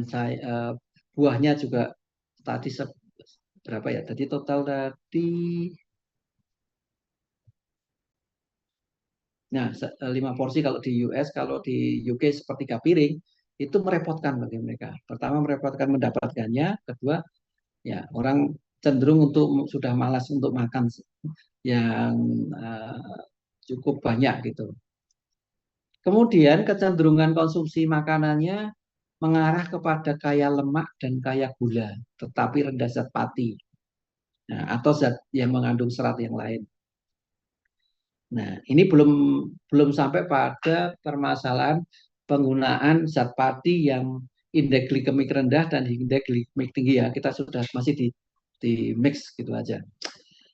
dan buahnya juga tadi berapa ya? Tadi total tadi, nah 5 porsi kalau di US, kalau di UK sepertiga piring itu merepotkan bagi mereka. Pertama merepotkan mendapatkannya, kedua ya orang cenderung untuk sudah malas untuk makan yang cukup banyak gitu. Kemudian kecenderungan konsumsi makanannya mengarah kepada kaya lemak dan kaya gula, tetapi rendah zat pati, nah, atau zat yang mengandung serat yang lain. Nah, ini belum sampai pada permasalahan penggunaan zat pati yang indeks glikemik rendah dan indeks glikemik tinggi ya. Kita sudah masih di mix gitu aja.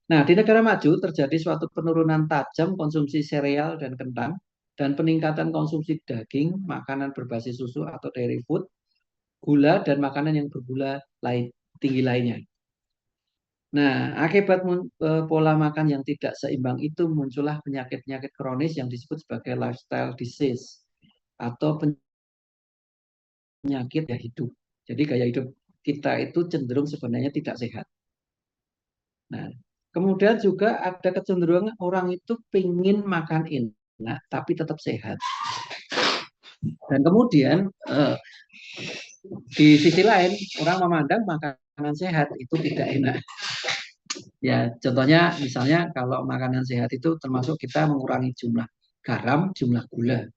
Nah, di negara maju terjadi suatu penurunan tajam konsumsi sereal dan kentang dan peningkatan konsumsi daging, makanan berbasis susu atau dairy food, gula dan makanan yang bergula tinggi lainnya. Nah, akibat pola makan yang tidak seimbang itu muncullah penyakit-penyakit kronis yang disebut sebagai lifestyle disease atau penyakit gaya hidup. Jadi gaya hidup kita itu cenderung sebenarnya tidak sehat. Nah, kemudian juga ada kecenderungan orang itu pingin makan enak tapi tetap sehat. Dan kemudian di sisi lain orang memandang makanan sehat itu tidak enak. Ya, contohnya misalnya kalau makanan sehat itu termasuk kita mengurangi jumlah garam, jumlah gula.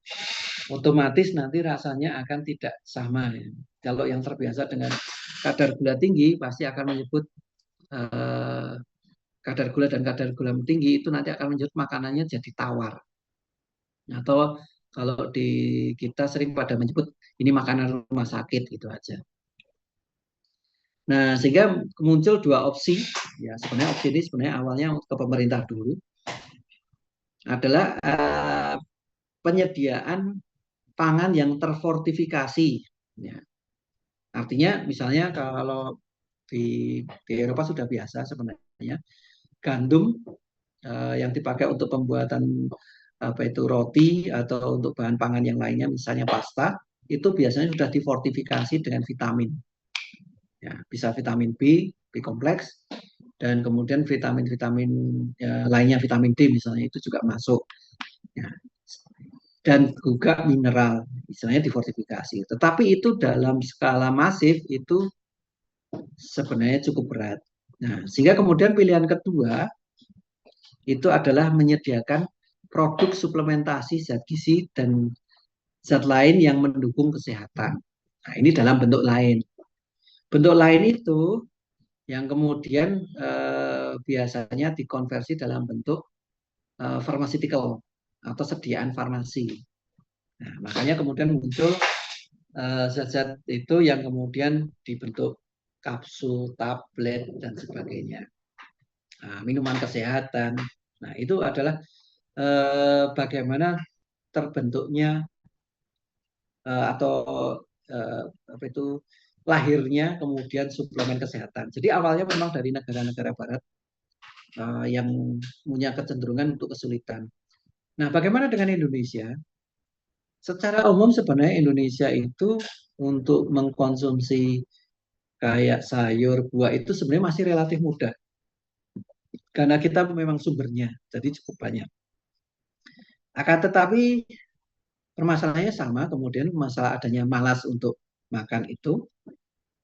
Otomatis nanti rasanya akan tidak sama. Ya. Kalau yang terbiasa dengan kadar gula tinggi pasti akan menyebut kadar gula dan kadar gula tinggi itu nanti akan menyebut makanannya jadi tawar. Atau kalau di kita sering pada menyebut ini makanan rumah sakit gitu aja. Nah, sehingga muncul dua opsi. Ya, sebenarnya opsi ini sebenarnya awalnya ke pemerintah dulu adalah penyediaan pangan yang terfortifikasi. Ya. Artinya misalnya kalau di Eropa sudah biasa sebenarnya gandum yang dipakai untuk pembuatan apa itu roti atau untuk bahan pangan yang lainnya misalnya pasta itu biasanya sudah difortifikasi dengan vitamin. Ya, bisa vitamin B kompleks dan kemudian vitamin-vitamin lainnya vitamin D misalnya itu juga masuk. Ya. Dan juga mineral, istilahnya difortifikasi. Tetapi itu dalam skala masif itu sebenarnya cukup berat. Nah, sehingga kemudian pilihan kedua itu adalah menyediakan produk suplementasi zat gizi dan zat lain yang mendukung kesehatan. Nah, ini dalam bentuk lain. Bentuk lain itu yang kemudian biasanya dikonversi dalam bentuk pharmaceutical atau sediaan farmasi. Nah, makanya kemudian muncul zat-zat itu yang kemudian dibentuk kapsul, tablet, dan sebagainya. Nah, minuman kesehatan. Nah, itu adalah bagaimana terbentuknya atau apa itu lahirnya kemudian suplemen kesehatan. Jadi awalnya memang dari negara-negara barat yang punya kecenderungan untuk kesulitan. Nah, bagaimana dengan Indonesia? Secara umum sebenarnya Indonesia itu untuk mengkonsumsi kayak sayur, buah itu sebenarnya masih relatif mudah. Karena kita memang sumbernya, jadi cukup banyak. Akan tetapi permasalahannya sama, kemudian masalah adanya malas untuk makan itu,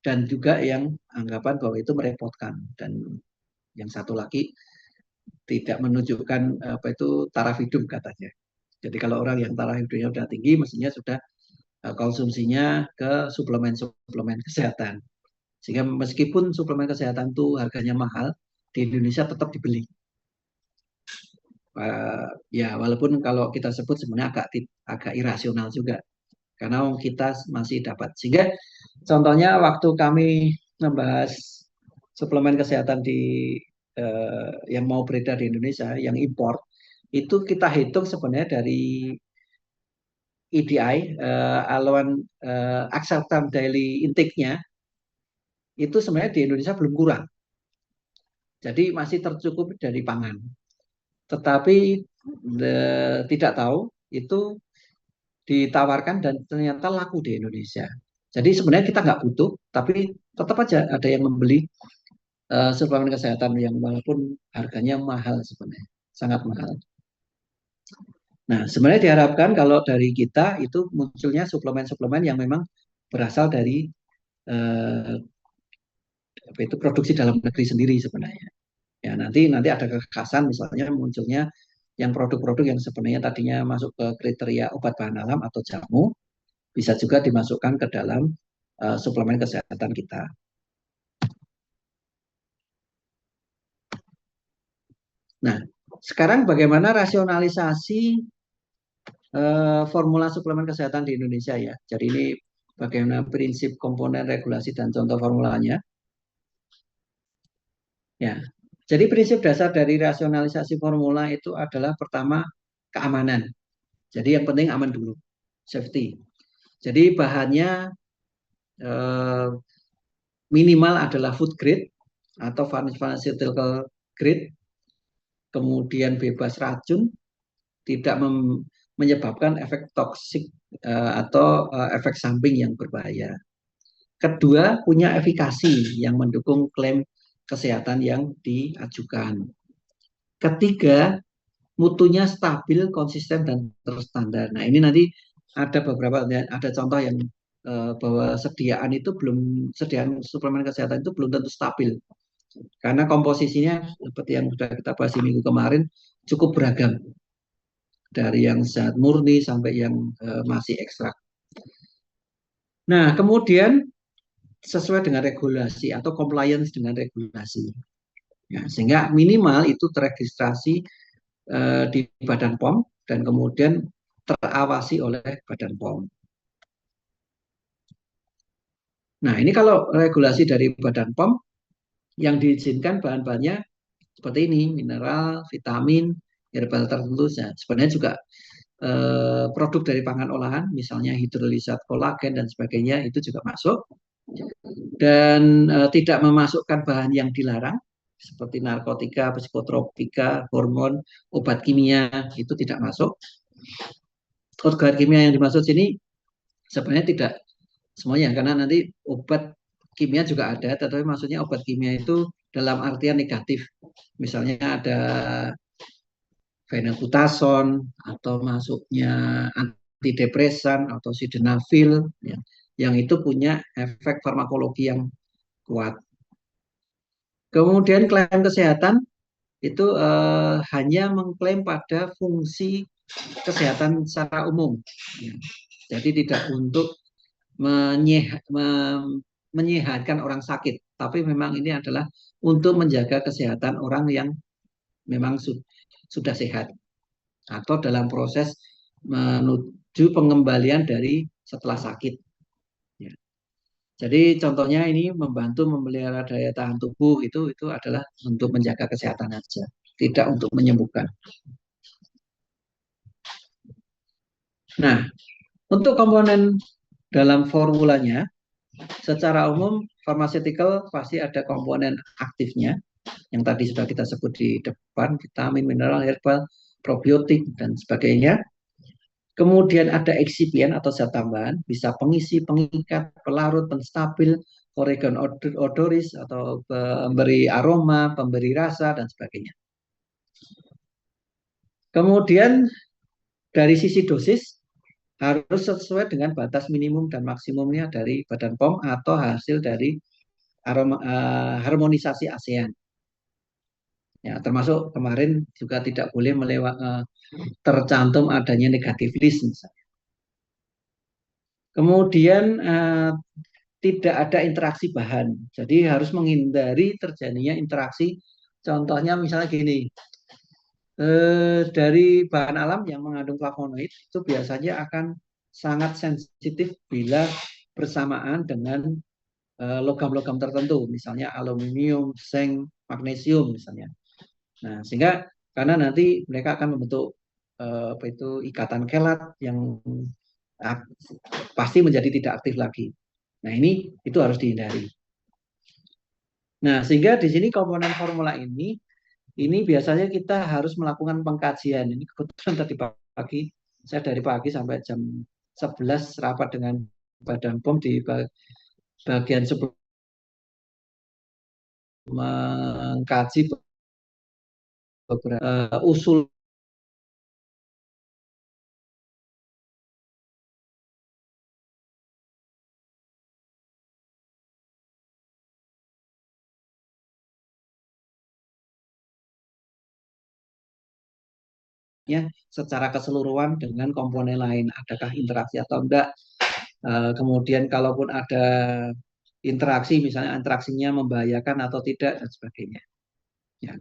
dan juga yang anggapan bahwa itu merepotkan. Dan yang satu lagi tidak menunjukkan apa itu taraf hidup katanya. Jadi kalau orang yang taraf hidupnya sudah tinggi, mestinya sudah konsumsinya ke suplemen-suplemen kesehatan. Sehingga meskipun suplemen kesehatan itu harganya mahal, di Indonesia tetap dibeli. Ya walaupun kalau kita sebut sebenarnya agak irasional juga. Karena kita masih dapat. Sehingga contohnya waktu kami membahas suplemen kesehatan yang mau beredar di Indonesia, yang impor, itu kita hitung sebenarnya dari EDI, aluan acceptance daily intake-nya, itu sebenarnya di Indonesia belum kurang. Jadi masih tercukupi dari pangan. Tetapi tidak tahu itu ditawarkan dan ternyata laku di Indonesia. Jadi sebenarnya kita nggak butuh, tapi tetap aja ada yang membeli suplemen kesehatan yang walaupun harganya mahal sebenarnya, sangat mahal. Nah, sebenarnya diharapkan kalau dari kita itu munculnya suplemen-suplemen yang memang berasal dari eh, apa itu produksi dalam negeri sendiri sebenarnya. Ya, nanti ada kekhasan misalnya munculnya yang produk-produk yang sebenarnya tadinya masuk ke kriteria obat bahan alam atau jamu bisa juga dimasukkan ke dalam suplemen kesehatan kita. Nah, sekarang bagaimana rasionalisasi formula suplemen kesehatan di Indonesia ya. Jadi ini bagaimana prinsip komponen regulasi dan contoh formulanya. Ya. Jadi prinsip dasar dari rasionalisasi formula itu adalah pertama keamanan. Jadi yang penting aman dulu, safety. Jadi bahannya eh, minimal adalah food grade atau pharmaceutical grade, kemudian bebas racun, tidak menyebabkan efek toksik atau efek samping yang berbahaya. Kedua, punya efikasi yang mendukung klaim kesehatan yang diajukan. Ketiga, mutunya stabil, konsisten, dan terstandar. Nah, ini nanti ada beberapa, ada contoh yang bahwa sediaan suplemen kesehatan itu belum tentu stabil. Karena komposisinya seperti yang sudah kita bahas di minggu kemarin cukup beragam. Dari yang zat murni sampai yang masih ekstrak. Nah, kemudian sesuai dengan regulasi atau compliance dengan regulasi. Ya, sehingga minimal itu teregistrasi di Badan POM dan kemudian terawasi oleh Badan POM. Nah, ini kalau regulasi dari Badan POM yang diizinkan bahan-bahannya seperti ini, mineral, vitamin, herbal tertentu. Nah, sebenarnya juga produk dari pangan olahan, misalnya hidrolisat kolagen dan sebagainya, itu juga masuk. Dan tidak memasukkan bahan yang dilarang, seperti narkotika, psikotropika, hormon, obat kimia, itu tidak masuk. Obat kimia yang dimaksud sini sebenarnya tidak semuanya, karena nanti obat kimia juga ada, tetapi maksudnya obat kimia itu dalam artian negatif. Misalnya ada phenylbutazon atau masuknya antidepresan atau sildenafil ya, yang itu punya efek farmakologi yang kuat. Kemudian klaim kesehatan itu hanya mengklaim pada fungsi kesehatan secara umum. Ya. Jadi tidak untuk menyehatkan orang sakit, tapi memang ini adalah untuk menjaga kesehatan orang yang memang sudah sehat atau dalam proses menuju pengembalian dari setelah sakit. Ya. Jadi contohnya ini membantu memelihara daya tahan tubuh itu adalah untuk menjaga kesehatan saja, tidak untuk menyembuhkan. Nah, untuk komponen dalam formulanya, secara umum pharmaceutical pasti ada komponen aktifnya, yang tadi sudah kita sebut di depan, vitamin, mineral, herbal, probiotik, dan sebagainya. Kemudian ada eksipien atau zat tambahan, bisa pengisi, pengikat, pelarut, penstabil, oregon odoris atau pemberi aroma, pemberi rasa, dan sebagainya. Kemudian dari sisi dosis, harus sesuai dengan batas minimum dan maksimumnya dari Badan POM atau hasil dari harmonisasi ASEAN. Ya, termasuk kemarin juga tidak boleh tercantum adanya negatif list misalnya. Kemudian tidak ada interaksi bahan. Jadi harus menghindari terjadinya interaksi. Contohnya misalnya gini, dari bahan alam yang mengandung flavonoid itu biasanya akan sangat sensitif bila bersamaan dengan logam-logam tertentu, misalnya aluminium, zinc, magnesium misalnya. Nah, sehingga karena nanti mereka akan membentuk apa itu ikatan kelat yang pasti menjadi tidak aktif lagi. Nah, itu harus dihindari. Nah, sehingga di sini komponen formula ini biasanya kita harus melakukan pengkajian. Ini kebetulan tadi pagi, saya dari pagi sampai jam 11 rapat dengan Badan POM di bagian sebelum mengkaji beberapa usul secara keseluruhan dengan komponen lain. Adakah interaksi atau enggak? Kemudian kalaupun ada interaksi, misalnya interaksinya membahayakan atau tidak dan sebagainya. Ya.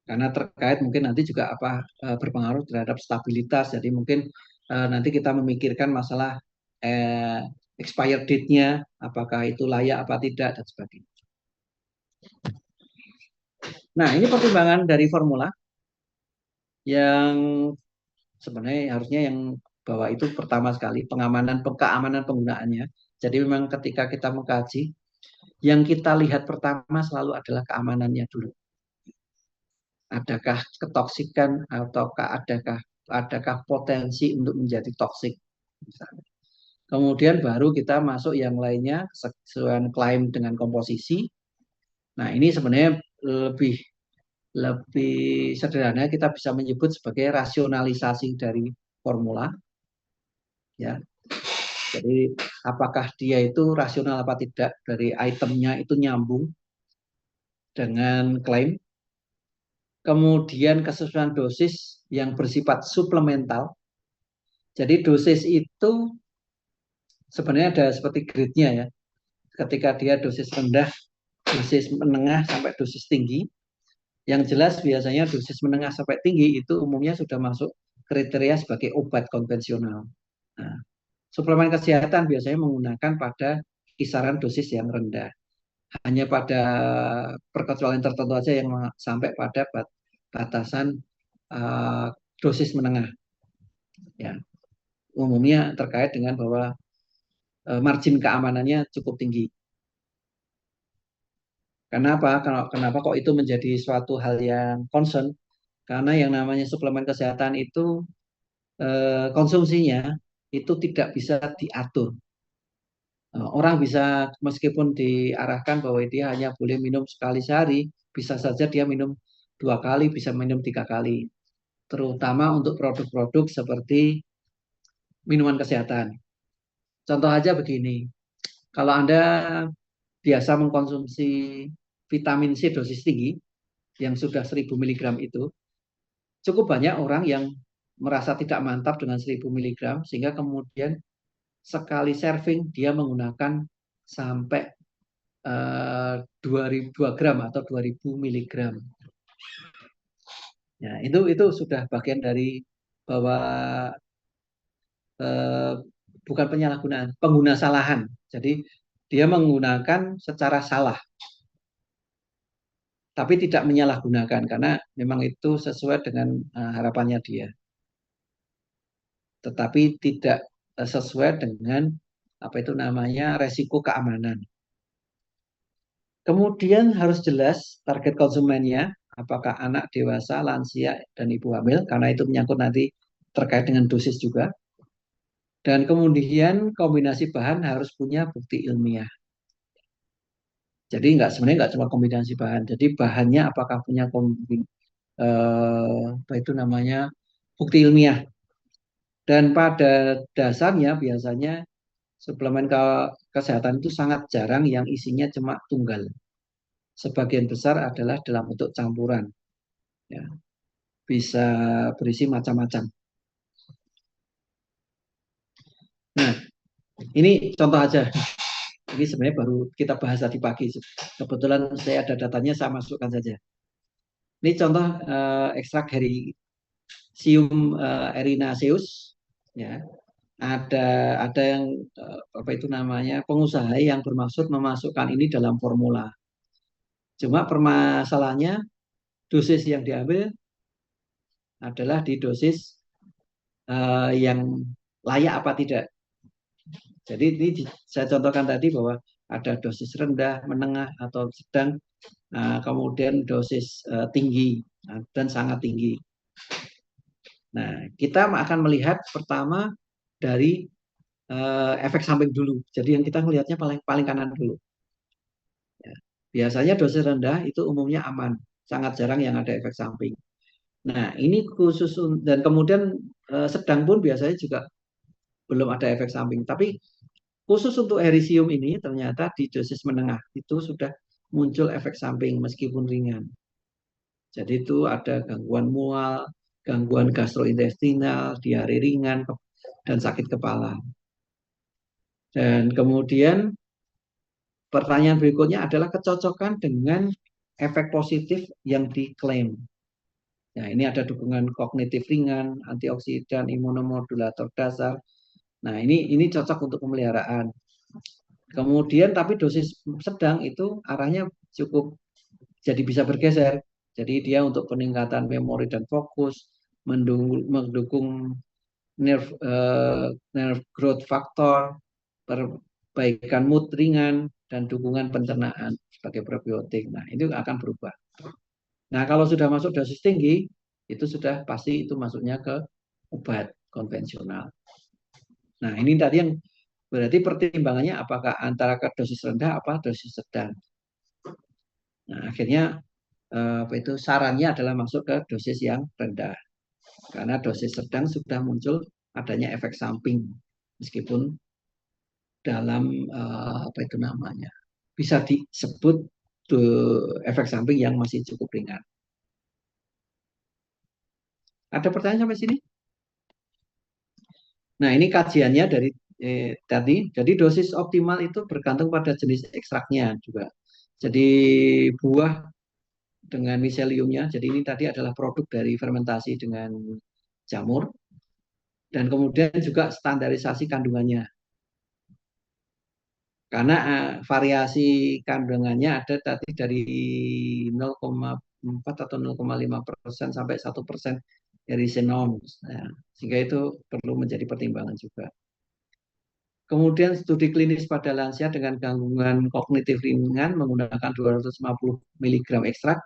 Karena terkait mungkin nanti juga berpengaruh terhadap stabilitas. Jadi mungkin nanti kita memikirkan masalah expired date-nya, apakah itu layak apa tidak dan sebagainya. Nah, ini pertimbangan dari formula yang sebenarnya harusnya yang bahwa itu pertama sekali keamanan penggunaannya. Jadi memang ketika kita mengkaji, yang kita lihat pertama selalu adalah keamanannya dulu. Adakah ketoksikan ataukah adakah potensi untuk menjadi toksik misalnya. Kemudian baru kita masuk yang lainnya sesuai klaim dengan komposisi. Nah, ini sebenarnya lebih sederhana kita bisa menyebut sebagai rasionalisasi dari formula. Ya. Jadi apakah dia itu rasional apa tidak dari itemnya itu nyambung dengan klaim. Kemudian kesesuaian dosis yang bersifat suplemental. Jadi dosis itu sebenarnya ada seperti grade-nya ya. Ketika dia dosis rendah, dosis menengah sampai dosis tinggi. Yang jelas biasanya dosis menengah sampai tinggi itu umumnya sudah masuk kriteria sebagai obat konvensional. Nah, suplemen kesehatan biasanya menggunakan pada kisaran dosis yang rendah. Hanya pada perkecualian tertentu saja yang sampai pada batasan dosis menengah. Ya, umumnya terkait dengan bahwa margin keamanannya cukup tinggi. Kenapa? Kenapa kok itu menjadi suatu hal yang concern? Karena yang namanya suplemen kesehatan itu konsumsinya itu tidak bisa diatur. Orang bisa meskipun diarahkan bahwa dia hanya boleh minum sekali sehari, bisa saja dia minum 2 kali, bisa minum 3 kali. Terutama untuk produk-produk seperti minuman kesehatan. Contoh aja begini, kalau Anda biasa mengkonsumsi vitamin C dosis tinggi, yang sudah 1000 mg itu, cukup banyak orang yang merasa tidak mantap dengan 1000 mg, sehingga kemudian sekali serving dia menggunakan sampai 2 gram atau 2000 mg. Ya, itu sudah bagian dari bahwa bukan penyalahgunaan, pengguna salahan. Jadi dia menggunakan secara salah, tapi tidak menyalahgunakan karena memang itu sesuai dengan harapannya dia. Tetapi tidak sesuai dengan apa itu namanya resiko keamanan. Kemudian harus jelas target konsumennya, apakah anak, dewasa, lansia, dan ibu hamil, karena itu menyangkut nanti terkait dengan dosis juga. Dan kemudian kombinasi bahan harus punya bukti ilmiah. Jadi sebenarnya nggak cuma kombinasi bahan. Jadi bahannya apakah punya apa itu namanya bukti ilmiah. Dan pada dasarnya biasanya suplemen kesehatan itu sangat jarang yang isinya cuma tunggal. Sebagian besar adalah dalam bentuk campuran. Ya, bisa berisi macam-macam. Nah, ini contoh aja. Ini sebenarnya baru kita bahas tadi pagi. Kebetulan saya ada datanya, saya masukkan saja. Ini contoh ekstrak dari Sium erinaceus. Ya, ada yang apa itu namanya pengusaha yang bermaksud memasukkan ini dalam formula. Cuma permasalahannya dosis yang diambil adalah di dosis yang layak apa tidak. Jadi ini saya contohkan tadi bahwa ada dosis rendah, menengah atau sedang, kemudian dosis tinggi dan sangat tinggi. Nah, kita akan melihat pertama dari efek samping dulu. Jadi yang kita melihatnya paling paling kanan dulu. Ya. Biasanya dosis rendah itu umumnya aman, sangat jarang yang ada efek samping. Nah, ini khusus dan kemudian sedang pun biasanya juga belum ada efek samping. Tapi khusus untuk herisium ini ternyata di dosis menengah itu sudah muncul efek samping meskipun ringan. Jadi itu ada gangguan mual, gangguan gastrointestinal, diare ringan, dan sakit kepala. Dan kemudian pertanyaan berikutnya adalah kecocokan dengan efek positif yang diklaim. Nah, ini ada dukungan kognitif ringan, antioksidan, imunomodulator dasar. Nah, ini cocok untuk pemeliharaan. Kemudian tapi dosis sedang itu arahnya cukup jadi bisa bergeser. Jadi dia untuk peningkatan memori dan fokus, mendukung nerve growth factor, perbaikan mood ringan, dan dukungan pencernaan sebagai probiotik. Nah, itu akan berubah. Nah, kalau sudah masuk dosis tinggi, itu sudah pasti itu masuknya ke obat konvensional. Nah, ini tadi yang berarti pertimbangannya apakah antara ke dosis rendah apa dosis sedang. Nah, akhirnya apa itu sarannya adalah masuk ke dosis yang rendah. Karena dosis sedang sudah muncul adanya efek samping meskipun dalam apa itu namanya bisa disebut efek samping yang masih cukup ringan. Ada pertanyaan sampai sini? Nah, ini kajiannya dari tadi. Jadi dosis optimal itu bergantung pada jenis ekstraknya juga. Jadi buah dengan miseliumnya. Jadi ini tadi adalah produk dari fermentasi dengan jamur. Dan kemudian juga standarisasi kandungannya. Karena variasi kandungannya ada tadi dari 0,4 atau 0,5% sampai 1% dari xenon. Nah, sehingga itu perlu menjadi pertimbangan juga. Kemudian studi klinis pada lansia dengan gangguan kognitif ringan menggunakan 250 mg ekstrak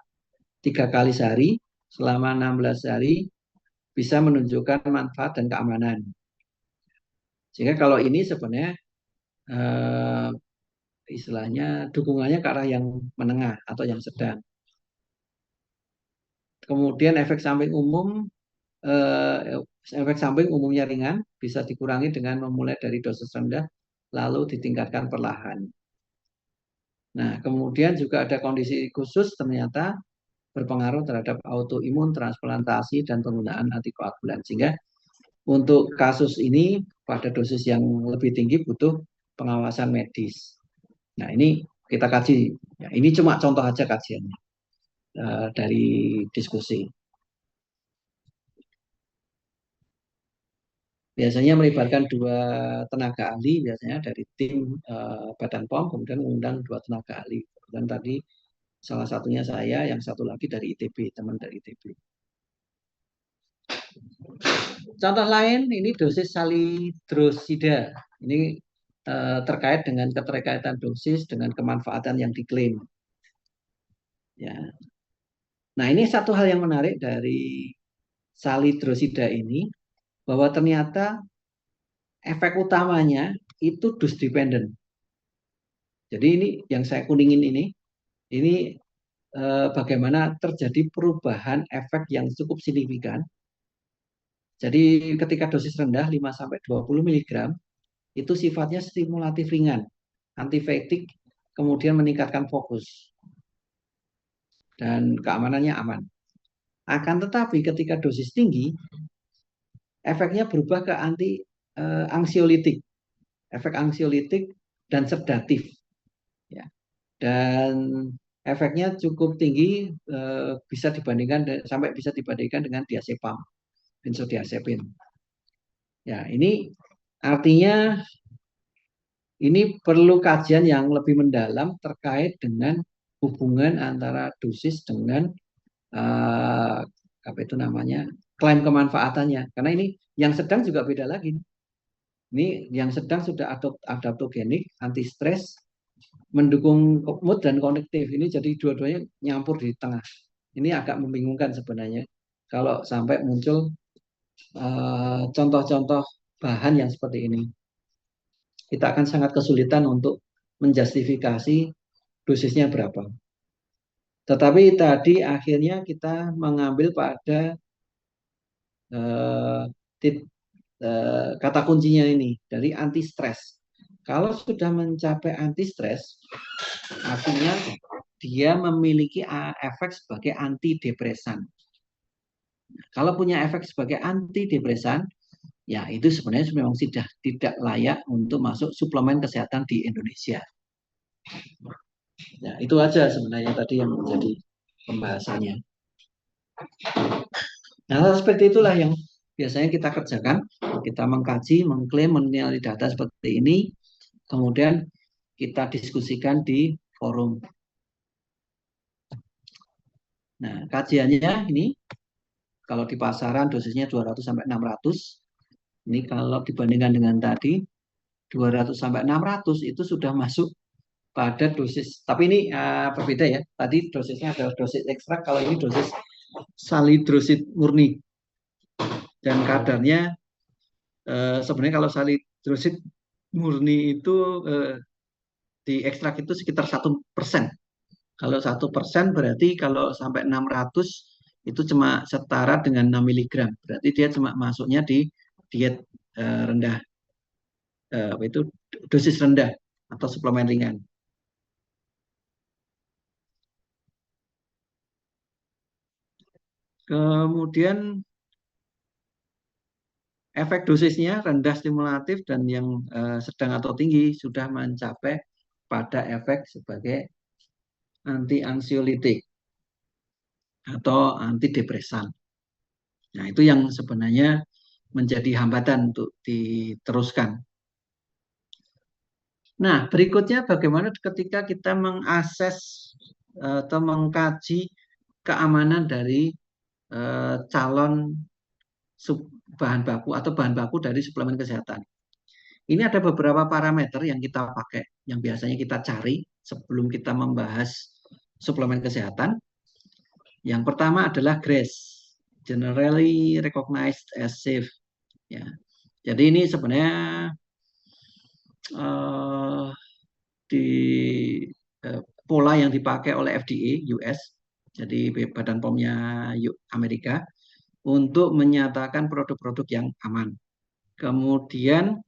3 kali sehari selama 16 hari bisa menunjukkan manfaat dan keamanan. Sehingga kalau ini sebenarnya eh, istilahnya dukungannya ke arah yang menengah atau yang sedang. Kemudian efek samping umumnya ringan, bisa dikurangi dengan memulai dari dosis rendah lalu ditingkatkan perlahan. Nah, kemudian juga ada kondisi khusus ternyata berpengaruh terhadap autoimun, transplantasi, dan penggunaan antikoagulan. Sehingga untuk kasus ini pada dosis yang lebih tinggi butuh pengawasan medis. Nah, ini kita kaji. Ya, ini cuma contoh aja kajiannya dari diskusi. Biasanya melibatkan dua tenaga ahli, biasanya dari tim Badan POM, kemudian mengundang dua tenaga ahli. Dan tadi salah satunya saya, yang satu lagi dari ITB, teman dari ITB. Contoh lain, ini dosis salidrosida. Ini terkait dengan keterkaitan dosis dengan kemanfaatan yang diklaim. Ya. Nah, ini satu hal yang menarik dari salidrosida ini, bahwa ternyata efek utamanya itu dose dependent. Jadi ini yang saya kuningin ini bagaimana terjadi perubahan efek yang cukup signifikan. Jadi ketika dosis rendah 5-20 mg itu sifatnya stimulatif ringan, antifektik, kemudian meningkatkan fokus dan keamanannya aman. Akan tetapi ketika dosis tinggi, efeknya berubah ke anksiolitik, efek anksiolitik dan sedatif. Ya. Dan efeknya cukup tinggi, bisa dibandingkan sampai bisa dibandingkan dengan diazepam, benzodiazepin. Ya, ini artinya ini perlu kajian yang lebih mendalam terkait dengan hubungan antara dosis dengan uh, apa itu namanya klaim kemanfaatannya. Karena ini yang sedang juga beda lagi. Ini yang sedang sudah adaptogenik, anti stres, mendukung mood dan kognitif. Ini jadi dua-duanya nyampur di tengah. Ini agak membingungkan sebenarnya kalau sampai muncul contoh-contoh bahan yang seperti ini. kita akan sangat kesulitan untuk menjustifikasi dosisnya berapa. Tetapi tadi akhirnya kita mengambil pada eh, kata kuncinya ini dari anti stres. Kalau sudah mencapai anti stres, artinya dia memiliki efek sebagai antidepresan. Kalau punya efek sebagai antidepresan, ya itu sebenarnya memang sudah tidak layak untuk masuk suplemen kesehatan di Indonesia. Ya, itu aja sebenarnya tadi yang menjadi pembahasannya. Nah, seperti itulah yang biasanya kita kerjakan. Kita mengkaji, mengklaim, menilai data seperti ini, kemudian kita diskusikan di forum. Nah, kajiannya ini kalau di pasaran dosisnya 200 sampai 600. Ini kalau dibandingkan dengan tadi 200 sampai 600 itu sudah masuk pada dosis. Tapi ini berbeda ya. Tadi dosisnya adalah dosis ekstrak, kalau ini dosis salidrosit murni. Dan kadarnya sebenarnya kalau salidrosit murni itu di ekstrak itu sekitar 1%. Kalau 1% berarti kalau sampai 600 itu cuma setara dengan 6 miligram. Berarti dia cuma masuknya di diet rendah, itu dosis rendah atau suplemen ringan. Kemudian efek dosisnya rendah stimulatif dan yang sedang atau tinggi sudah mencapai pada efek sebagai anti ansiolitik atau antidepresan. Nah, itu yang sebenarnya menjadi hambatan untuk diteruskan. Nah, berikutnya bagaimana ketika kita mengakses atau mengkaji keamanan dari calon bahan baku atau bahan baku dari suplemen kesehatan. Ini ada beberapa parameter yang kita pakai, yang biasanya kita cari sebelum kita membahas suplemen kesehatan. Yang pertama adalah GRAS, Generally Recognized as Safe. Ya. Jadi ini sebenarnya di pola yang dipakai oleh FDA US, jadi Badan POM-nya Amerika, untuk menyatakan produk-produk yang aman. Kemudian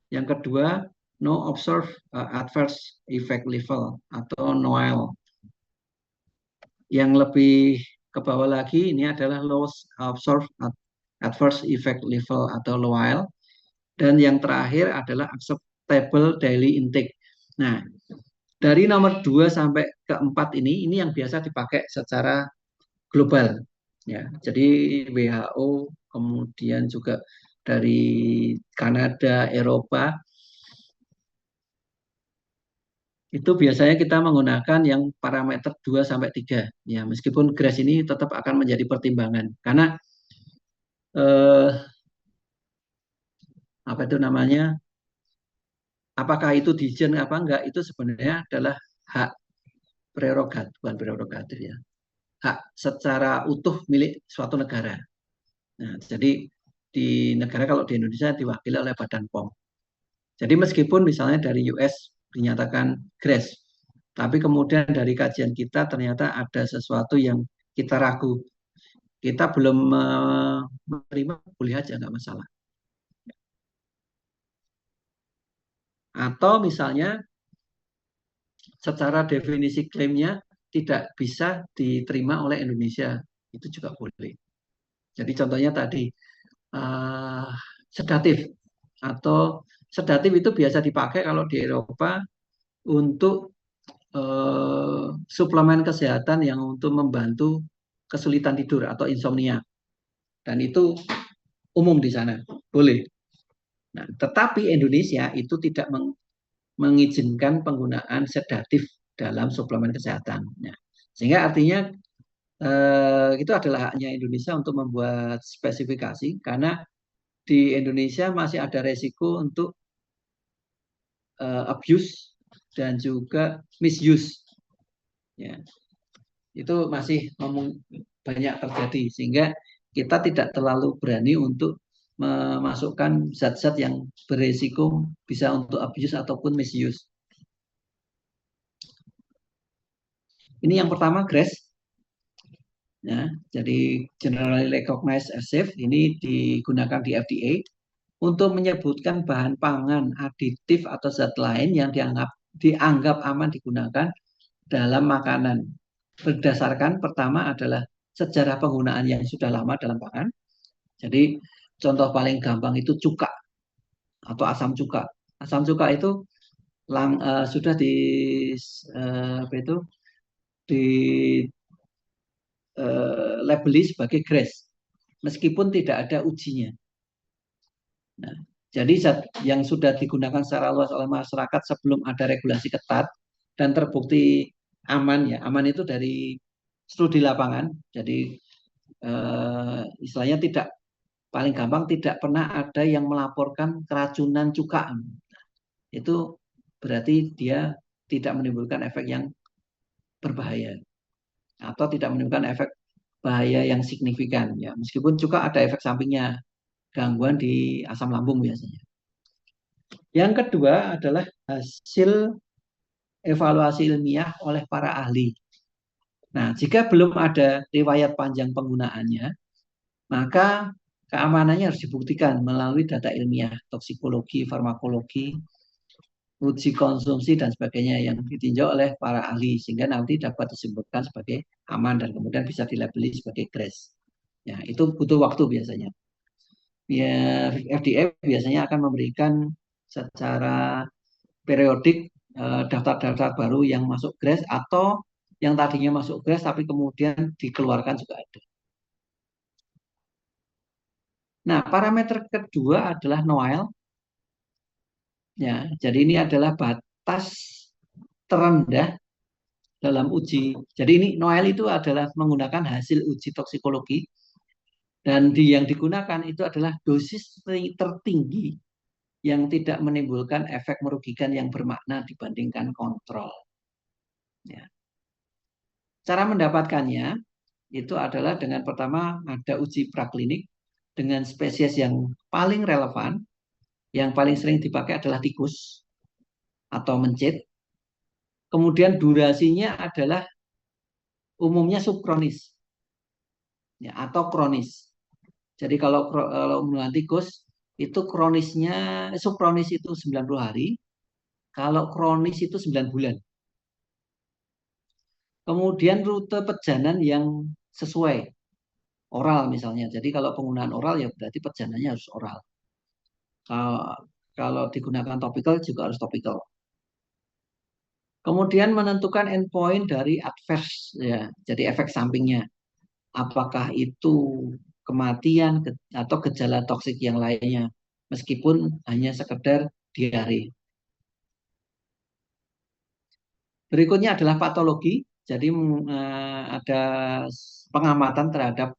yang kedua, no observed adverse effect level atau NOAEL. Yang lebih ke bawah lagi ini adalah low observed adverse effect level atau LOAEL. Dan yang terakhir adalah acceptable daily intake. Nah, dari nomor 2 sampai ke 4 ini yang biasa dipakai secara global. Ya, jadi WHO, kemudian juga dari Kanada, Eropa, itu biasanya kita menggunakan yang parameter 2 sampai 3. Ya, meskipun GRAS ini tetap akan menjadi pertimbangan karena apa itu namanya? Apakah itu dijen apa enggak itu sebenarnya adalah hak prerogatif, bukan prerogatif ya. Hak secara utuh milik suatu negara. Nah, jadi di negara kalau di Indonesia diwakili oleh Badan POM. Jadi meskipun misalnya dari US dinyatakan GRAS, tapi kemudian dari kajian kita ternyata ada sesuatu yang kita ragu. Kita belum menerima, boleh aja nggak masalah. Atau misalnya secara definisi klaimnya tidak bisa diterima oleh Indonesia, itu juga boleh. Jadi contohnya tadi uh, sedatif atau sedatif itu biasa dipakai kalau di Eropa untuk suplemen kesehatan yang untuk membantu kesulitan tidur atau insomnia. Dan itu umum di sana, boleh. Nah, tetapi Indonesia itu tidak mengizinkan penggunaan sedatif dalam suplemen kesehatan. Nah, sehingga artinya itu adalah haknya Indonesia untuk membuat spesifikasi karena di Indonesia masih ada resiko untuk abuse dan juga misuse. Ya, itu masih banyak terjadi sehingga kita tidak terlalu berani untuk memasukkan zat-zat yang beresiko bisa untuk abuse ataupun misuse. Ini yang pertama GRAS. Ya, jadi Generally Recognized as Safe ini digunakan di FDA untuk menyebutkan bahan pangan, aditif atau zat lain yang dianggap aman digunakan dalam makanan. Berdasarkan pertama adalah sejarah penggunaan yang sudah lama dalam pangan. Jadi contoh paling gampang itu cuka atau asam cuka. Asam cuka itu sudah apa itu di labeli sebagai GRAS meskipun tidak ada ujinya. Nah, jadi zat yang sudah digunakan secara luas oleh masyarakat sebelum ada regulasi ketat dan terbukti aman, ya aman itu dari studi lapangan. Jadi istilahnya tidak, paling gampang tidak pernah ada yang melaporkan keracunan cuka. Itu berarti dia tidak menimbulkan efek yang berbahaya atau tidak menimbulkan efek bahaya yang signifikan, ya meskipun cuka ada efek sampingnya, gangguan di asam lambung biasanya. Yang kedua adalah hasil evaluasi ilmiah oleh para ahli. Nah, jika belum ada riwayat panjang penggunaannya, maka keamanannya harus dibuktikan melalui data ilmiah, toksikologi, farmakologi, uji konsumsi, dan sebagainya yang ditinjau oleh para ahli, sehingga nanti dapat disebutkan sebagai aman dan kemudian bisa dilabeli sebagai GRAS. Ya, itu butuh waktu biasanya. Ya, FDA biasanya akan memberikan secara periodik daftar-daftar baru yang masuk GRAS atau yang tadinya masuk GRAS tapi kemudian dikeluarkan juga ada. Nah, parameter kedua adalah NOAEL. Ya, jadi ini adalah batas terendah dalam uji. Jadi ini NOAEL itu adalah menggunakan hasil uji toksikologi dan yang digunakan itu adalah dosis tertinggi yang tidak menimbulkan efek merugikan yang bermakna dibandingkan kontrol. Ya. Cara mendapatkannya itu adalah dengan pertama ada uji praklinik dengan spesies yang paling relevan, yang paling sering dipakai adalah tikus atau mencit. Kemudian durasinya adalah umumnya subkronis, ya, atau kronis. Jadi kalau menggunakan tikus itu subkronis itu 90 hari, kalau kronis itu 9 bulan. Kemudian rute pejanan yang sesuai, oral misalnya. Jadi kalau penggunaan oral ya berarti pejanannya harus oral. Kalau digunakan topikal juga harus topikal. Kemudian menentukan endpoint dari adverse, ya, jadi efek sampingnya. Apakah itu kematian atau gejala toksik yang lainnya, meskipun hanya sekedar diare. Berikutnya adalah patologi. Jadi ada pengamatan terhadap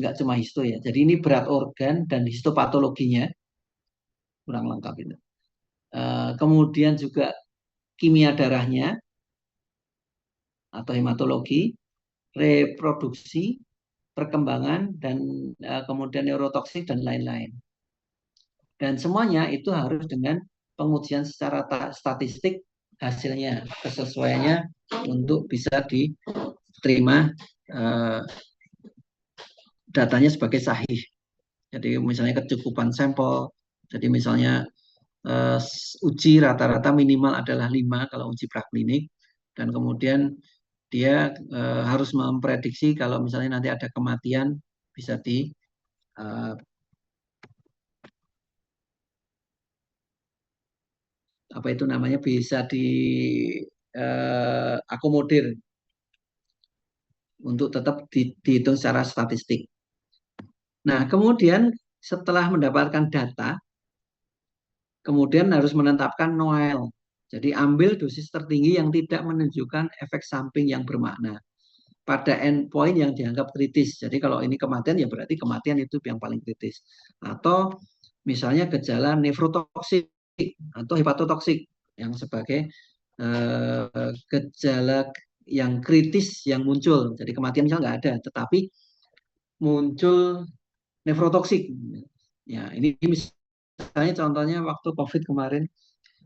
nggak cuma histo, ya. Jadi ini berat organ dan histopatologinya kurang lengkap itu. Kemudian juga kimia darahnya atau hematologi, reproduksi, perkembangan, dan kemudian neurotoksik dan lain-lain. Dan semuanya itu harus dengan pengujian secara statistik hasilnya, kesesuaiannya untuk bisa diterima datanya sebagai sahih. Jadi misalnya kecukupan sampel, jadi misalnya uji rata-rata minimal adalah 5 kalau uji praklinik, dan kemudian dia harus memprediksi kalau misalnya nanti ada kematian bisa apa itu namanya, bisa akomodir untuk tetap dihitung secara statistik. Nah, kemudian setelah mendapatkan data, kemudian harus menetapkan NOAEL. Jadi ambil dosis tertinggi yang tidak menunjukkan efek samping yang bermakna pada endpoint yang dianggap kritis. Jadi kalau ini kematian ya berarti kematian itu yang paling kritis. Atau misalnya gejala nefrotoksik atau hepatotoksik yang sebagai gejala yang kritis yang muncul. Jadi kematian misalnya nggak ada, tetapi muncul nefrotoksik. Ya, ini misalnya contohnya waktu COVID kemarin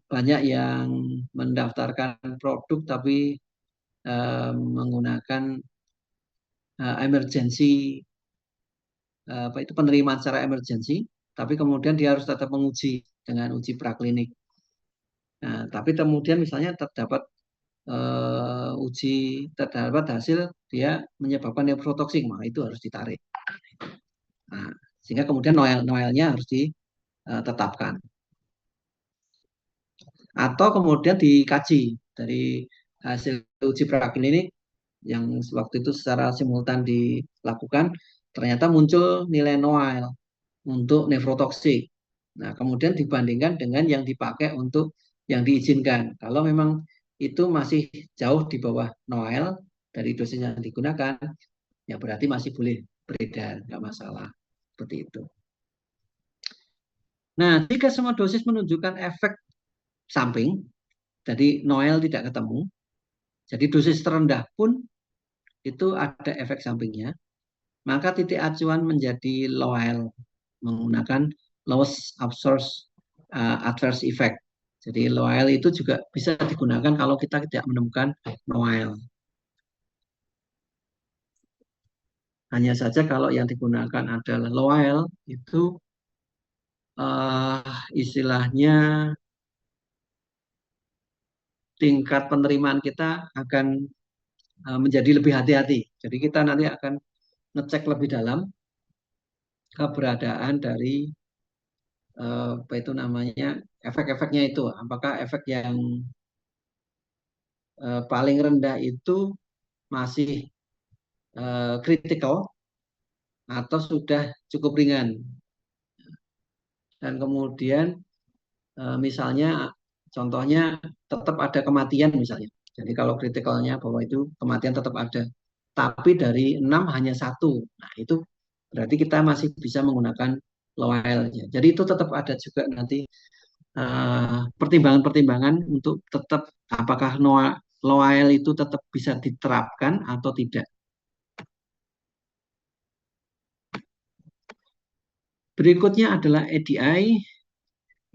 banyak yang mendaftarkan produk tapi menggunakan emergency apa itu penerimaan secara emergency, tapi kemudian dia harus tetap menguji dengan uji praklinik. Nah, tapi kemudian misalnya terdapat terdapat hasil dia menyebabkan nefrotoksik, maka itu harus ditarik. Nah, sehingga kemudian noelnya harus ditetapkan. Atau kemudian dikaji dari hasil uji praklinik yang waktu itu secara simultan dilakukan, ternyata muncul nilai Noel untuk nefrotoksik. Nah, kemudian dibandingkan dengan yang dipakai untuk yang diizinkan. Kalau memang itu masih jauh di bawah Noel dari dosis yang digunakan, ya berarti masih boleh beredar, nggak masalah. Seperti itu. Nah, jika semua dosis menunjukkan efek samping, jadi Noel tidak ketemu, jadi dosis terendah pun itu ada efek sampingnya, maka titik acuan menjadi Noel menggunakan lowest observed adverse effect. Jadi Noel itu juga bisa digunakan kalau kita tidak menemukan Noel. Hanya saja kalau yang digunakan adalah Noel itu istilahnya tingkat penerimaan kita akan menjadi lebih hati-hati. Jadi kita nanti akan ngecek lebih dalam keberadaan dari apa itu namanya efek-efeknya itu. Apakah efek yang paling rendah itu masih kritikal atau sudah cukup ringan. Dan kemudian misalnya contohnya tetap ada kematian misalnya. Jadi kalau kritikalnya bahwa itu kematian tetap ada. Tapi dari 6 hanya satu. Nah itu berarti kita masih bisa menggunakan loyalnya. Jadi itu tetap ada juga nanti pertimbangan-pertimbangan untuk tetap apakah loyal itu tetap bisa diterapkan atau tidak. Berikutnya adalah ADI.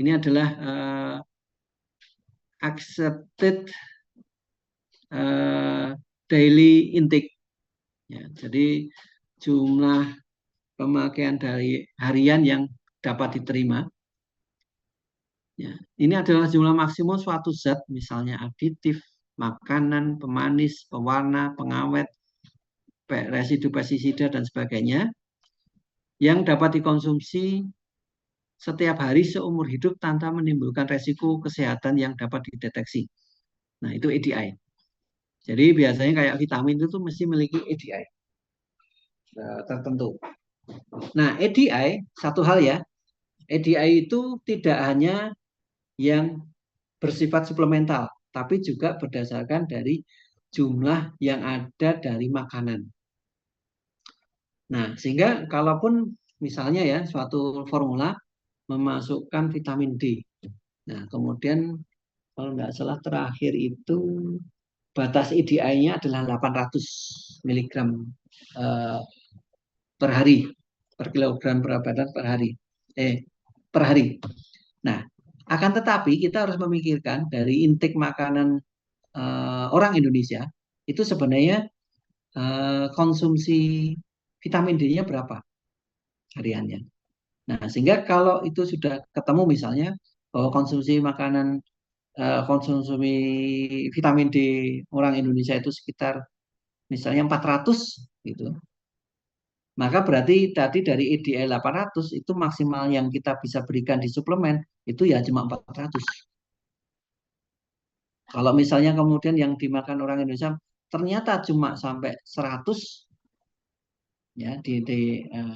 Ini adalah accepted daily intake. Ya, jadi jumlah pemakaian dari harian yang dapat diterima. Ya, ini adalah jumlah maksimum suatu zat, misalnya aditif, makanan, pemanis, pewarna, pengawet, residu pestisida, dan sebagainya, yang dapat dikonsumsi setiap hari seumur hidup tanpa menimbulkan resiko kesehatan yang dapat dideteksi. Nah, itu ADI. Jadi biasanya kayak vitamin itu tuh mesti memiliki ADI tertentu. Nah, ADI, satu hal ya, ADI itu tidak hanya yang bersifat suplemental, tapi juga berdasarkan dari jumlah yang ada dari makanan. Nah, sehingga kalaupun misalnya ya suatu formula memasukkan vitamin D. Nah, kemudian kalau nggak salah terakhir itu batas EDI-nya adalah 800 miligram per hari, per kilogram berat badan per hari. Per hari. Nah, akan tetapi kita harus memikirkan dari intake makanan orang Indonesia itu sebenarnya konsumsi vitamin D-nya berapa hariannya. Nah, sehingga kalau itu sudah ketemu misalnya bahwa konsumsi makanan konsumsi vitamin D orang Indonesia itu sekitar misalnya 400 gitu. Maka berarti tadi dari EDI 800 itu maksimal yang kita bisa berikan di suplemen itu ya cuma 400. Kalau misalnya kemudian yang dimakan orang Indonesia ternyata cuma sampai 100 ya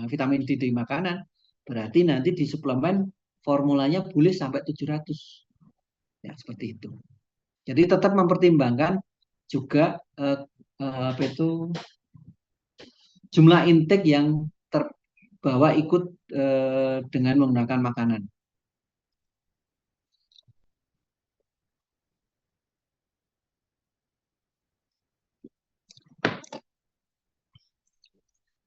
vitamin D di makanan, berarti nanti di suplemen formulanya boleh sampai 700. Ya, seperti itu. Jadi tetap mempertimbangkan juga apa itu jumlah intake yang terbawa ikut dengan menggunakan makanan.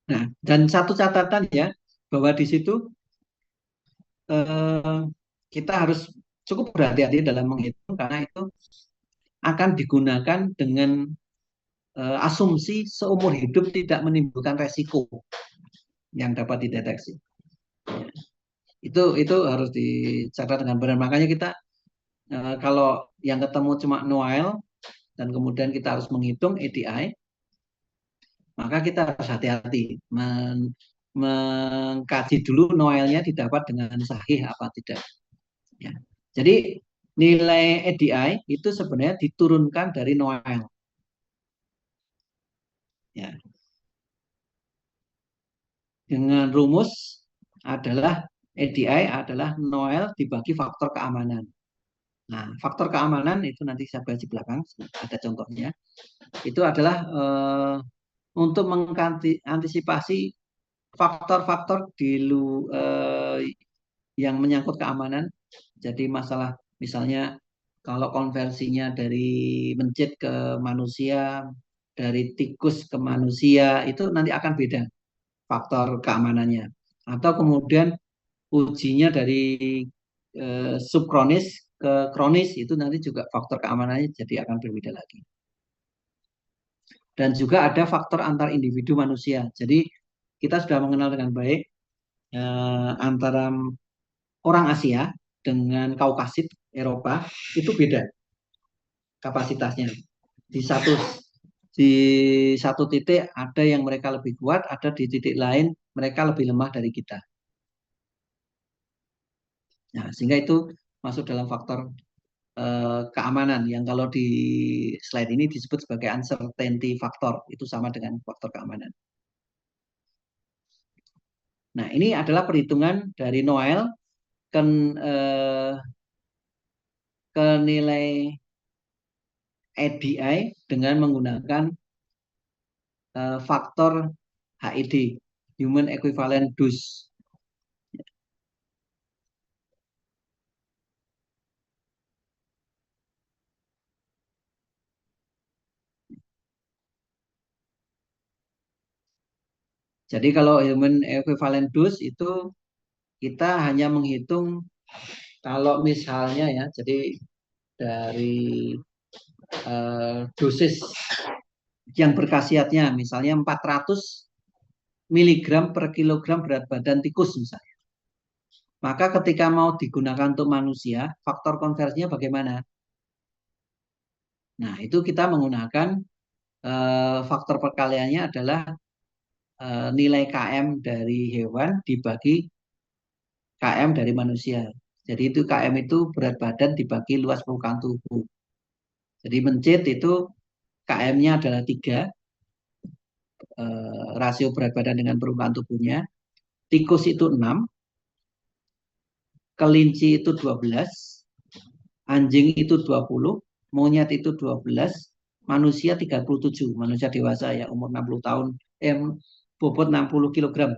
Nah, dan satu catatan ya, bahwa di situ eh, kita harus cukup berhati-hati dalam menghitung karena itu akan digunakan dengan asumsi seumur hidup tidak menimbulkan resiko yang dapat dideteksi. Itu harus dicatat dengan benar. Makanya kita kalau yang ketemu cuma Noel dan kemudian kita harus menghitung ADI, maka kita harus hati-hati mengkaji dulu Noelnya didapat dengan sahih apa tidak. Ya. Jadi nilai ADI itu sebenarnya diturunkan dari Noel. Ya. Dengan rumus adalah ADI adalah Noel dibagi faktor keamanan. Nah, faktor keamanan itu nanti saya bahas di belakang, ada contohnya. Itu adalah untuk mengantisipasi faktor-faktor yang menyangkut keamanan. Jadi masalah misalnya kalau konversinya dari mencit ke manusia, dari tikus ke manusia, itu nanti akan beda faktor keamanannya. Atau kemudian ujinya dari subkronis ke kronis, itu nanti juga faktor keamanannya jadi akan berbeda lagi. Dan juga ada faktor antar individu manusia. Jadi kita sudah mengenal dengan baik antara orang Asia dengan Kaukasit Eropa itu beda kapasitasnya. Di satu di satu titik ada yang mereka lebih kuat, ada di titik lain mereka lebih lemah dari kita. Nah, sehingga itu masuk dalam faktor keamanan yang kalau di slide ini disebut sebagai uncertainty factor, itu sama dengan faktor keamanan. Nah, ini adalah perhitungan dari Noel ke, eh, ke nilai ADI dengan menggunakan faktor HED, Human Equivalent Dose. Jadi kalau Human Equivalent Dose itu kita hanya menghitung kalau misalnya ya, jadi dari dosis yang berkhasiatnya misalnya 400 miligram per kilogram berat badan tikus misalnya. Maka ketika mau digunakan untuk manusia, faktor konversinya bagaimana? Nah, itu kita menggunakan faktor perkaliannya adalah nilai KM dari hewan dibagi KM dari manusia. Jadi itu KM itu berat badan dibagi luas permukaan tubuh. Jadi mencit itu KM-nya adalah 3, rasio berat badan dengan permukaan tubuhnya. Tikus itu 6, kelinci itu 12, anjing itu 20, monyet itu 12, manusia 37, manusia dewasa ya umur 60 tahun, bobot 60 kilogram.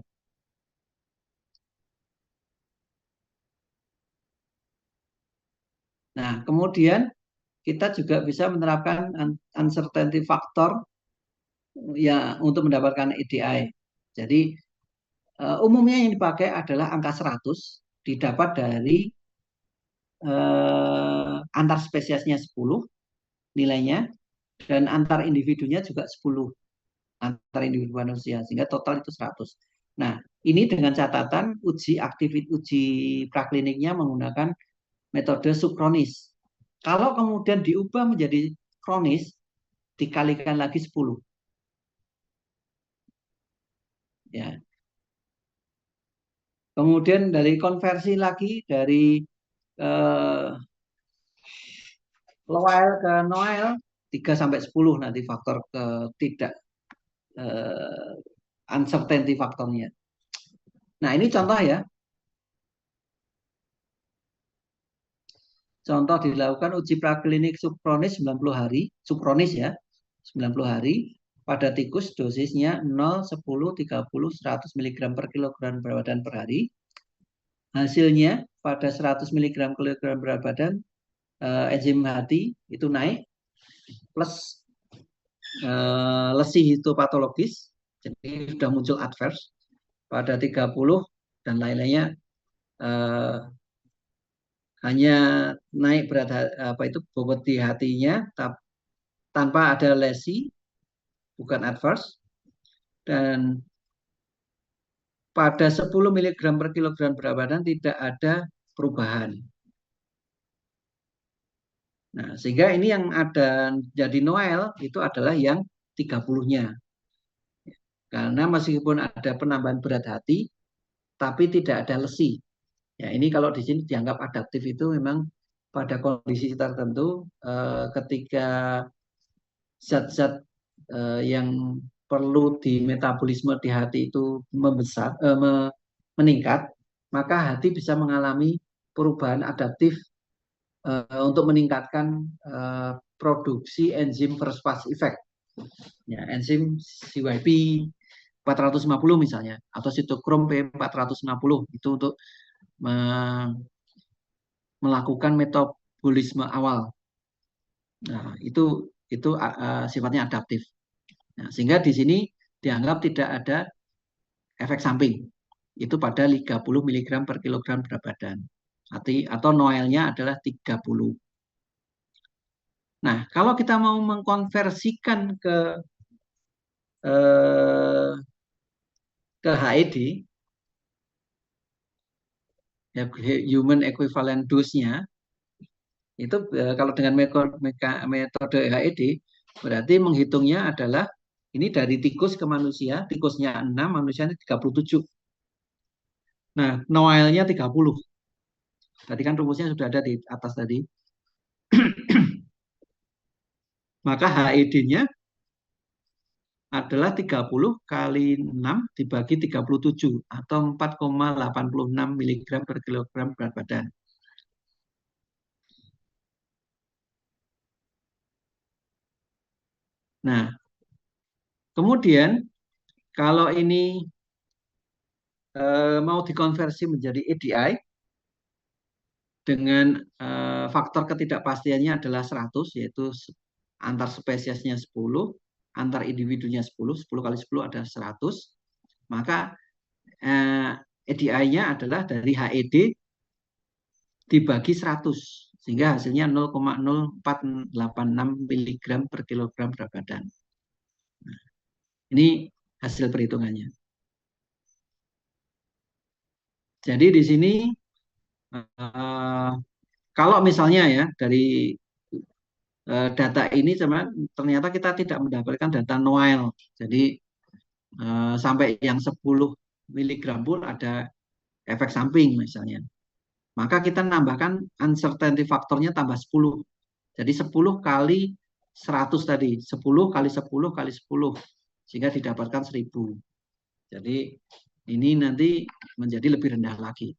Nah, kemudian kita juga bisa menerapkan uncertainty factor ya untuk mendapatkan EDI. Jadi umumnya yang dipakai adalah angka 100 didapat dari antar spesiesnya 10 nilainya dan antar individunya juga 10 antar individu manusia sehingga total itu 100. Nah, ini dengan catatan uji prakliniknya menggunakan metode subkronis. Kalau kemudian diubah menjadi kronis dikalikan lagi 10. Ya. Kemudian dari konversi lagi dari eh, Loel ke Noel 3 sampai 10 nanti faktor ke tidak eh, uncertainty faktornya. Nah, ini contoh ya. Contoh dilakukan uji praklinik subkronis 90 hari, subkronis ya, 90 hari pada tikus dosisnya 0, 10, 30, 100 mg per kilogram berat badan per hari. Hasilnya pada 100 mg kilogram berat badan enzim hati itu naik plus lesi histopatologis. Jadi sudah muncul adverse pada 30 dan lain-lainnya hanya naik berat apa itu bobot di hatinya tanpa ada lesi, bukan adverse, dan pada 10 mg per kilogram berat badan tidak ada perubahan. Nah, sehingga ini yang ada jadi Noel itu adalah yang 30-nya. Karena meskipun ada penambahan berat hati, tapi tidak ada lesi. Ya, ini kalau di sini dianggap adaptif itu memang pada kondisi tertentu ketika zat-zat yang perlu di metabolisme di hati itu meningkat, maka hati bisa mengalami perubahan adaptif untuk meningkatkan produksi enzim first pass effect. Ya, enzim CYP 450 misalnya, atau sitokrom P450 itu untuk melakukan metabolisme awal. Nah, itu sifatnya adaptif. Nah, sehingga di sini dianggap tidak ada efek samping. Itu pada 30 mg per kilogram berat badan. Atau Noelnya adalah 30. Nah, kalau kita mau mengkonversikan ke HED, ya, human equivalent dose-nya, itu kalau dengan metode HED, berarti menghitungnya adalah ini dari tikus ke manusia, tikusnya 6, manusianya 37. Nah, Noelnya 30. Tadi kan rumusnya sudah ada di atas tadi. Maka HED-nya adalah 30 kali 6 dibagi 37 atau 4,86 mg per kilogram berat badan. Nah, kemudian kalau ini mau dikonversi menjadi EDI dengan faktor ketidakpastiannya adalah 100, yaitu antar spesiesnya 10, antar individunya 10, 10 kali 10 adalah 100, maka EDI-nya adalah dari HED dibagi 100, sehingga hasilnya 0,0486 mg per kilogram berat badan. Nah, ini hasil perhitungannya. Jadi di sini kalau misalnya ya dari data ini ternyata kita tidak mendapatkan data Noel. Jadi sampai yang 10 mg pun ada efek samping misalnya. Maka kita nambahkan uncertainty faktornya tambah 10. Jadi 10 kali 100 tadi, 10 kali 10 kali 10, sehingga didapatkan 1000. Jadi ini nanti menjadi lebih rendah lagi.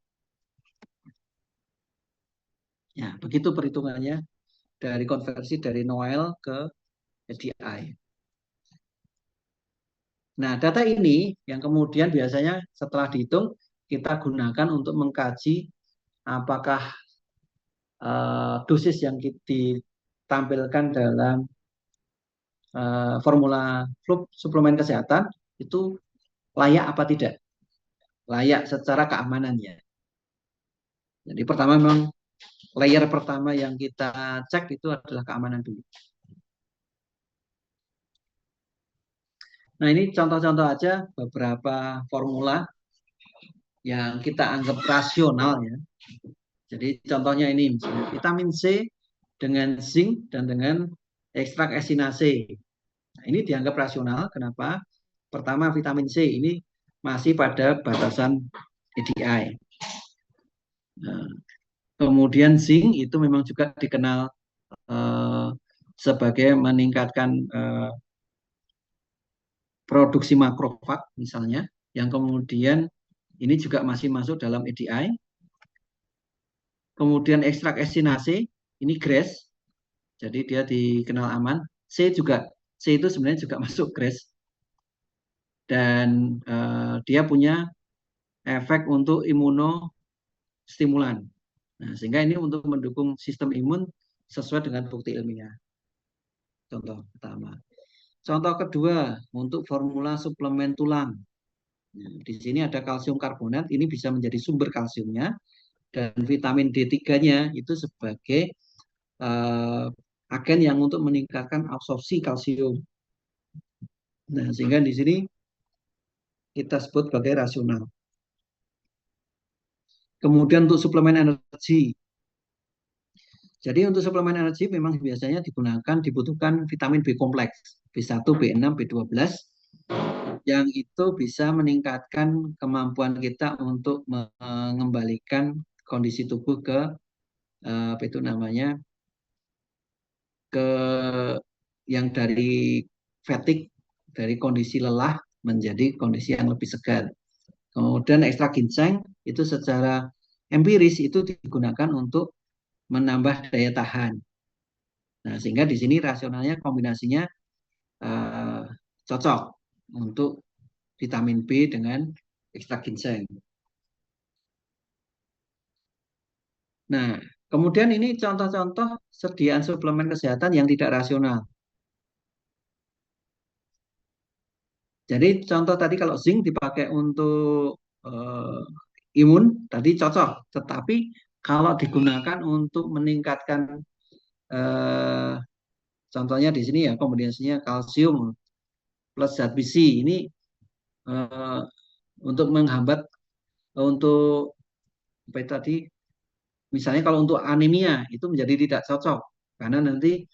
Ya, begitu perhitungannya dari konversi dari Noel ke SDI. Nah, data ini yang kemudian biasanya setelah dihitung, kita gunakan untuk mengkaji apakah dosis yang ditampilkan dalam formula suplemen kesehatan itu layak apa tidak, layak secara keamanannya. Jadi pertama memang layer pertama yang kita cek itu adalah keamanan dulu. Nah, ini contoh-contoh aja beberapa formula yang kita anggap rasional ya. Jadi contohnya ini misalnya vitamin C dengan zinc dan dengan ekstrak esinase. Nah, ini dianggap rasional. Kenapa? Pertama, vitamin C ini masih pada batasan EDI. Nah, kemudian zinc itu memang juga dikenal sebagai meningkatkan produksi makrofag misalnya, yang kemudian ini juga masih masuk dalam EDI. Kemudian ekstrak esinase, ini GRAS, jadi dia dikenal aman. C itu sebenarnya juga masuk GRAS. Dan dia punya efek untuk imunostimulan. Nah, sehingga ini untuk mendukung sistem imun sesuai dengan bukti ilmiah. Contoh pertama. Contoh kedua, untuk formula suplemen tulang. Nah, di sini ada kalsium karbonat, ini bisa menjadi sumber kalsiumnya, dan vitamin D3-nya itu sebagai uh, agen yang untuk meningkatkan absorpsi kalsium. Nah, sehingga di sini kita sebut sebagai rasional. Kemudian untuk suplemen energi. Jadi untuk suplemen energi memang biasanya dibutuhkan vitamin B kompleks, B1, B6, B12, yang itu bisa meningkatkan kemampuan kita untuk mengembalikan kondisi tubuh ke apa itu namanya, ke yang dari fatigue, dari kondisi lelah menjadi kondisi yang lebih segar. Kemudian ekstra ginseng itu secara empiris itu digunakan untuk menambah daya tahan. Nah, sehingga di sini rasionalnya kombinasinya eh, cocok untuk vitamin B dengan ekstra ginseng. Nah, kemudian ini contoh-contoh sediaan suplemen kesehatan yang tidak rasional. Jadi contoh tadi kalau zinc dipakai untuk imun tadi cocok, tetapi kalau digunakan untuk meningkatkan eh, contohnya di sini ya kombinasinya kalsium plus zat besi ini eh, untuk menghambat untuk apa itu tadi misalnya kalau untuk anemia itu menjadi tidak cocok karena nanti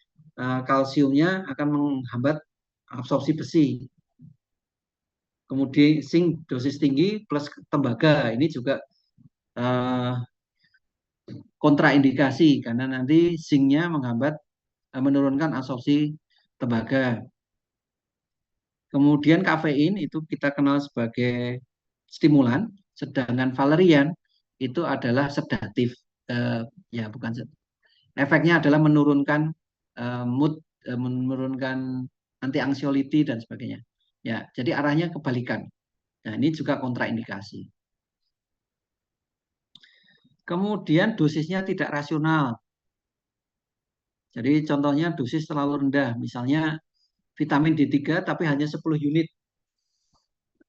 kalsiumnya akan menghambat absorpsi besi. Kemudian zinc dosis tinggi plus tembaga ini juga uh, kontraindikasi karena nanti zincnya menghambat menurunkan absorpsi tembaga. Kemudian kafein itu kita kenal sebagai stimulan, sedangkan valerian itu adalah sedatif. Ya bukan efeknya adalah menurunkan mood, menurunkan anti anxiety dan sebagainya. Ya, jadi arahnya kebalikan. Nah, ini juga kontraindikasi. Kemudian dosisnya tidak rasional. Jadi contohnya dosis terlalu rendah, misalnya vitamin D3 tapi hanya 10 unit.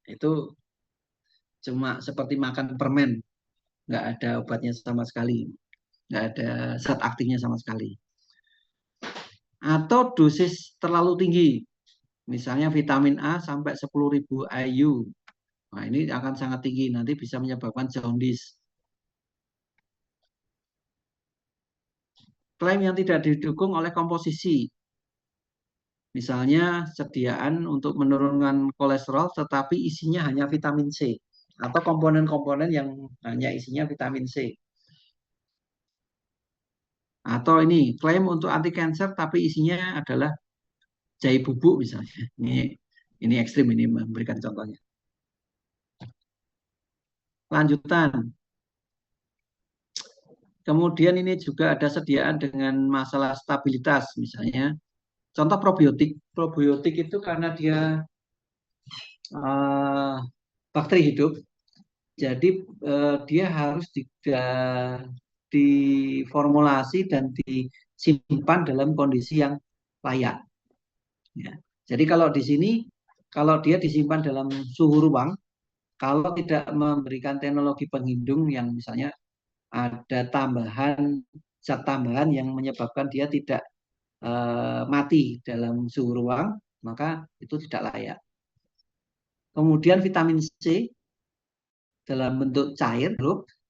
Itu cuma seperti makan permen, nggak ada obatnya sama sekali, nggak ada zat aktifnya sama sekali. Atau dosis terlalu tinggi, misalnya vitamin A sampai 10.000 IU. Nah, ini akan sangat tinggi, nanti bisa menyebabkan jaundice. Klaim yang tidak didukung oleh komposisi, misalnya sediaan untuk menurunkan kolesterol tetapi isinya hanya vitamin C atau komponen-komponen yang hanya isinya vitamin C. Atau ini klaim untuk anti cancer tapi isinya adalah jahe bubuk misalnya. Ini ekstrim ini memberikan contohnya. Lanjutan. Kemudian ini juga ada sediaan dengan masalah stabilitas misalnya. Contoh probiotik. Probiotik itu karena dia uh, bakteri hidup, jadi dia harus diformulasi dan disimpan dalam kondisi yang layak. Ya. Jadi kalau di sini, kalau dia disimpan dalam suhu ruang, kalau tidak memberikan teknologi penghidung yang misalnya ada tambahan zat tambahan yang menyebabkan dia tidak mati dalam suhu ruang, maka itu tidak layak. Kemudian vitamin C dalam bentuk cair,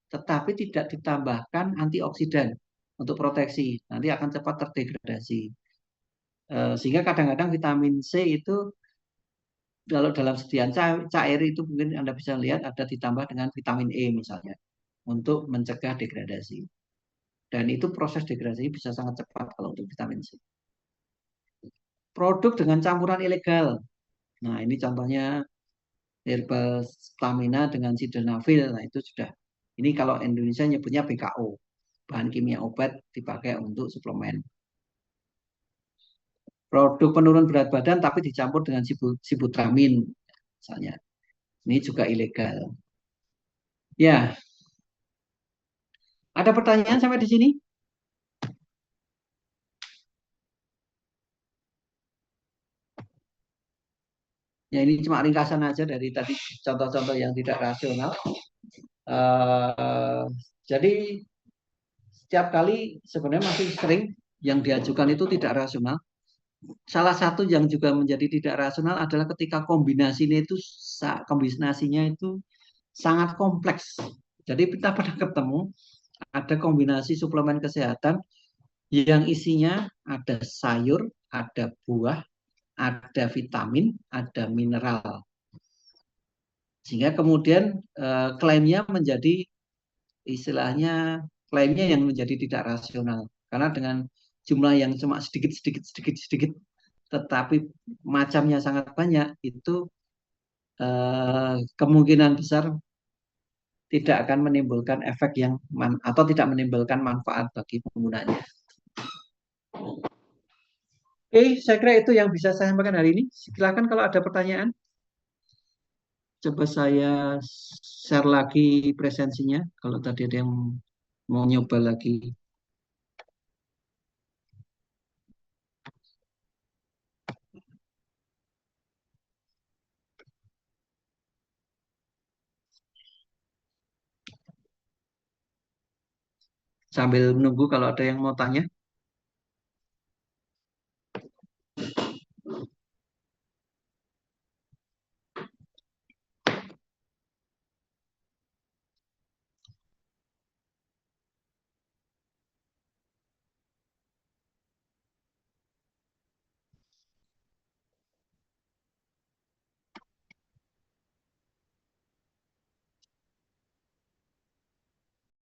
tetapi tidak ditambahkan antioksidan untuk proteksi, nanti akan cepat terdegradasi. Sehingga kadang-kadang vitamin C itu kalau dalam sediaan cair itu mungkin Anda bisa lihat ada ditambah dengan vitamin E misalnya untuk mencegah degradasi. Dan itu proses degradasi bisa sangat cepat kalau untuk vitamin C. Produk dengan campuran ilegal. Nah, ini contohnya herbal stamina dengan sildenafil. Nah, itu sudah. Ini kalau Indonesia nyebutnya BKO. Bahan kimia obat dipakai untuk suplemen. Produk penurun berat badan tapi dicampur dengan sibutramin misalnya. Ini juga ilegal. Ya, ada pertanyaan sampai di sini? Ya ini cuma ringkasan aja dari tadi contoh-contoh yang tidak rasional. Eh, jadi setiap kali sebenarnya masih sering yang diajukan itu tidak rasional. Salah satu yang juga menjadi tidak rasional adalah ketika kombinasinya itu sangat kompleks. Jadi kita pernah ketemu ada kombinasi suplemen kesehatan yang isinya ada sayur, ada buah, ada vitamin, ada mineral. Sehingga kemudian klaimnya menjadi istilahnya klaimnya yang menjadi tidak rasional. Karena dengan jumlah yang cuma sedikit sedikit sedikit sedikit tetapi macamnya sangat banyak itu kemungkinan besar tidak akan menimbulkan efek yang atau tidak menimbulkan manfaat bagi penggunanya. Oke, saya kira itu yang bisa saya sampaikan hari ini. Silakan kalau ada pertanyaan. Coba saya share lagi presensinya. Kalau tadi ada yang mau nyoba lagi. Sambil menunggu kalau ada yang mau tanya.